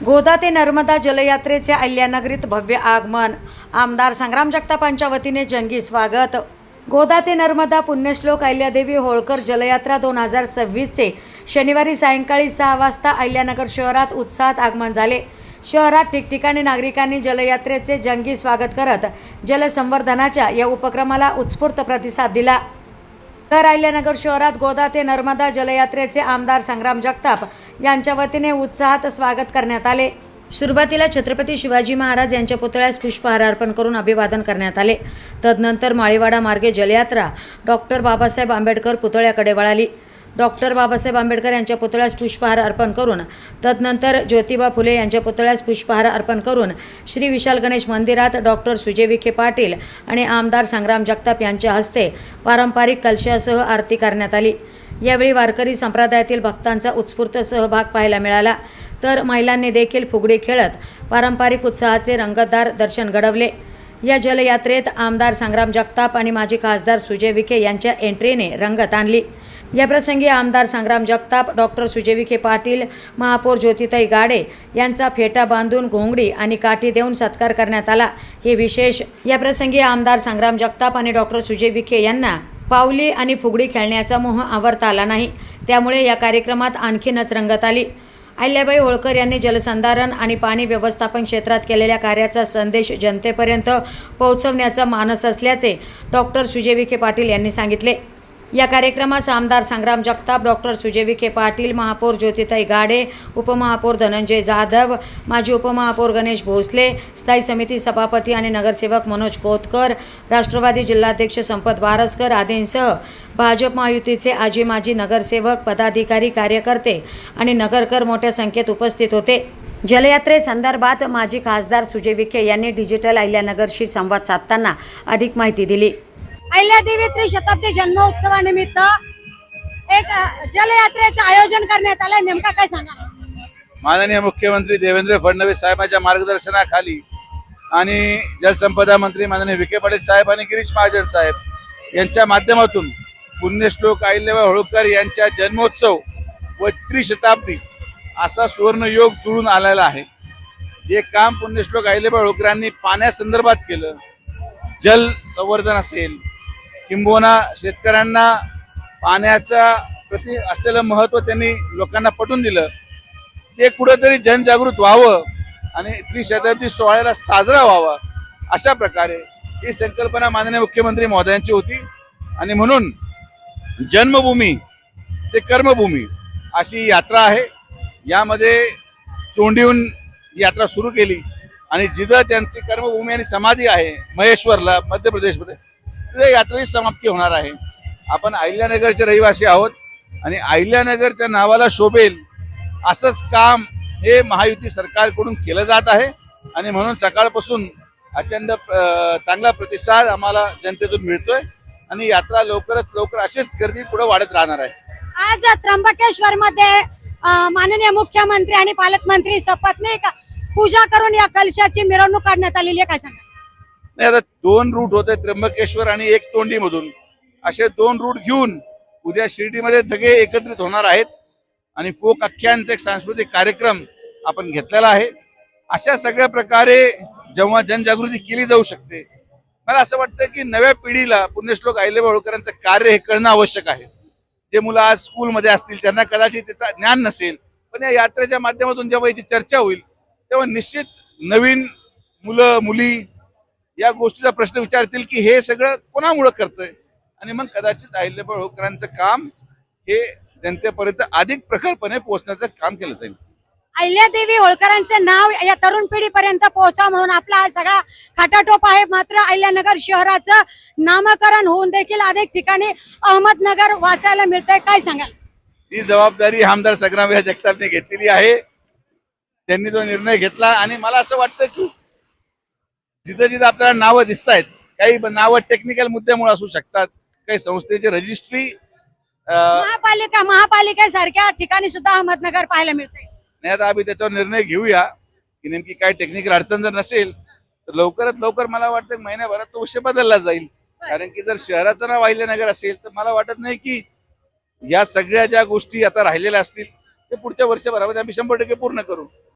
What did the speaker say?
गोदा ते नर्मदा जलयात्रेचे अहिल्यानगरीत भव्य आगमन. आमदार संग्राम जगतापांच्या वतीने जंगी स्वागत. गोदा ते नर्मदा पुण्यश्लोक अहिल्यादेवी होळकर जलयात्रा 2026चे शनिवारी सायंकाळी 6 वाजता अहिल्यानगर शहरात उत्साहात आगमन झाले. शहरात ठिकठिकाणी नागरिकांनी जलयात्रेचे जंगी स्वागत करत जलसंवर्धनाच्या या उपक्रमाला उत्स्फूर्त प्रतिसाद दिला. तर अहिल्यानगर शहरात गोदा ते नर्मदा जलयात्रेचे आमदार संग्राम जगताप यांच्या वतीने उत्साहात स्वागत करण्यात आले. सुरुवातीला छत्रपती शिवाजी महाराज यांच्या पुतळ्यास पुष्पहार अर्पण करून अभिवादन करण्यात आले. तदनंतर माळीवाडा मार्गे जलयात्रा डॉक्टर बाबासाहेब आंबेडकर पुतळ्याकडे वळाली. डॉक्टर बाबासाहेब आंबेडकर यांच्या पुतळ्यास पुष्पहार अर्पण करून तदनंतर ज्योतिबा फुले यांच्या पुतळ्यास पुष्पहार अर्पण करून श्री विशाल गणेश मंदिरात डॉक्टर सुजय विखे पाटील आणि आमदार संग्राम जगताप यांच्या हस्ते पारंपरिक कलशासह आरती करण्यात आली. यावेळी वारकरी संप्रदायातील भक्तांचा उत्स्फूर्त सहभाग पाहायला मिळाला. तर महिलांनी देखील फुगडी खेळत पारंपरिक उत्साहाचे रंगतदार दर्शन घडवले. या जलयात्रेत आमदार संग्राम जगताप आणि माजी खासदार सुजय विखे यांच्या एंट्रीने रंगत आणली. याप्रसंगी आमदार संग्राम जगताप, डॉक्टर सुजय विखे पाटील, महापौर ज्योतिताई गाडे यांचा फेटा बांधून घोंगडी आणि काठी देऊन सत्कार करण्यात आला. हे विशेष. याप्रसंगी आमदार संग्राम जगताप आणि डॉक्टर सुजय विखे यांना पावली आणि फुगडी खेळण्याचा मोह आवरता आला नाही. त्यामुळे या कार्यक्रमात आणखीनच रंगत आली. अहिल्याबाई होळकर यांनी जलसंधारण आणि पाणी व्यवस्थापन क्षेत्रात केलेल्या कार्याचा संदेश जनतेपर्यंत पोहोचवण्याचा मानस असल्याचे डॉक्टर सुजय विखे पाटील यांनी सांगितले. या कार्यक्रमास आमदार संग्राम जगताप, डॉक्टर सुजय विखे पाटील, महापौर ज्योतिताई गाडे, उपमहापौर धनंजय जाधव, माजी उपमहापौर गणेश भोसले, स्थायी समिती सभापती आणि नगरसेवक मनोज कोतकर, राष्ट्रवादी जिल्हाध्यक्ष संपत बारसकर आदींसह भाजप महायुतीचे आजी माजी नगरसेवक, पदाधिकारी, कार्यकर्ते आणि नगरकर मोठ्या संख्येत उपस्थित होते. जलयात्रेसंदर्भात माजी खासदार सुजय विखे यांनी डिजिटल अहिल्यानगरशी संवाद साधताना अधिक माहिती दिली. अहिल्यादेवी त्रिशताब्दी जन्मोत्सवानिमित्त एक जलयात्रेचं आयोजन करण्यात आलं. नेमका काय सांगा? माननीय मुख्यमंत्री देवेंद्र फडणवीस साहेबांच्या मार्गदर्शनाखाली आणि जलसंपदा मंत्री माननीय विखे पाटील साहेब आणि गिरीश महाजन साहेब यांच्या माध्यमातून पुण्यश्लोक अहिल्याबाई होळकर यांच्या जन्मोत्सव व त्रिशताब्दी असा सुवर्णयोग जुळून आलेला आहे. जे काम पुण्यश्लोक अहिल्याबाई होळकरांनी पाण्यासंदर्भात केलं, जल संवर्धन असेल, किंबहुना शेतकऱ्यांना पाण्याच्या प्रति असलेलं महत्त्व त्यांनी लोकांना पटवून दिलं. ते कुठंतरी जनजागृत व्हावं आणि त्रिशताब्दी सोहळ्याला साजरा व्हावा अशा प्रकारे ही संकल्पना माननीय मुख्यमंत्री महोदयांची होती. आणि म्हणून जन्मभूमी ते कर्मभूमी अशी यात्रा आहे. यामध्ये चोंडीहून यात्रा सुरू केली आणि जिथं त्यांची कर्मभूमी आणि समाधी आहे महेश्वरला मध्य प्रदेशमध्ये, तिथे यात्रेची समाप्ती होणार आहे. आपण अहिल्यानगरचे रहिवासी आहोत आणि अहिल्यानगरच्या नावाला शोभेल असंच काम हे महायुती सरकारकडून केलं जात आहे. आणि म्हणून सकाळपासून अत्यंत चांगला प्रतिसाद आम्हाला जनतेतून मिळतोय आणि यात्रा लवकरात लवकर अशीच गर्दी पुढे वाढत राहणार आहे. आज त्र्यंबकेश्वर मध्ये माननीय मुख्यमंत्री आणि पालकमंत्री सपत्नीक पूजा करून या कलशाची मिरवणूक काढण्यात आलेली आहे. काय सांगा? नाही, आता 2 रूट होते, त्र्यंबकेश्वर आणि एक तोंडीमधून. असे 2 रूट घेऊन उद्या शिर्डीमध्ये सगळे एकत्रित होणार आहेत आणि फोक अख्ख्यांचा एक सांस्कृतिक कार्यक्रम आपण घेतलेला आहे. अशा सगळ्या प्रकारे जेव्हा जनजागृती केली जाऊ शकते, मला असं वाटतं की नव्या पिढीला पुण्यश्लोक अहिल्याबाई होळकरांचं कार्य हे कळणं आवश्यक आहे. जे मुलं आज स्कूलमध्ये असतील त्यांना कदाचित त्याचं ज्ञान नसेल, पण या यात्रेच्या माध्यमातून जेव्हा याची चर्चा होईल तेव्हा निश्चित नवीन मुलं मुली या गोष्टीचा प्रश्न विचारतील की हे सगळं कोणामुळं करतंय, आणि मग कदाचित अहिल्याबाई होळकरांचं काम हे जनतेपर्यंत अधिक प्रखरपणे पोहोचण्याचं काम केलं जाईल. अहिल्यादेवी होळकरांचं नाव या तरुण पिढीपर्यंत पोहोचावं म्हणून आपला हा सगळा खाटाटोप आहे. मात्र अहिल्यानगर शहराचं नामकरण होऊन देखील अनेक ठिकाणी अहमदनगर वाचायला मिळतंय. काय सांगाल? ही जबाबदारी आमदार संग्राम जगतापने घेतलेली आहे. त्यांनी तो निर्णय घेतला आणि मला असं वाटतं की जिथं जिथं आपल्याला नावं दिसत आहेत, काही नावं टेक्निकल मुद्द्यामुळे असू शकतात, काही संस्थेची रजिस्ट्री महापालिकेसारख्या ठिकाणी सुद्धा अहमदनगर पाहायला मिळते. नाही, आता आम्ही त्याच्यावर निर्णय घेऊया की नेमकी काय टेक्निकल अडचण जर नसेल तर लवकरात लवकर मला वाटतं महिन्याभरात तो विषय बदलला जाईल. कारण की जर शहराचं नाव अहिल्यानगर असेल तर मला वाटत नाही की या सगळ्या ज्या गोष्टी आता राहिलेल्या असतील ते पुढच्या वर्षभरामध्ये आम्ही 100% पूर्ण करू.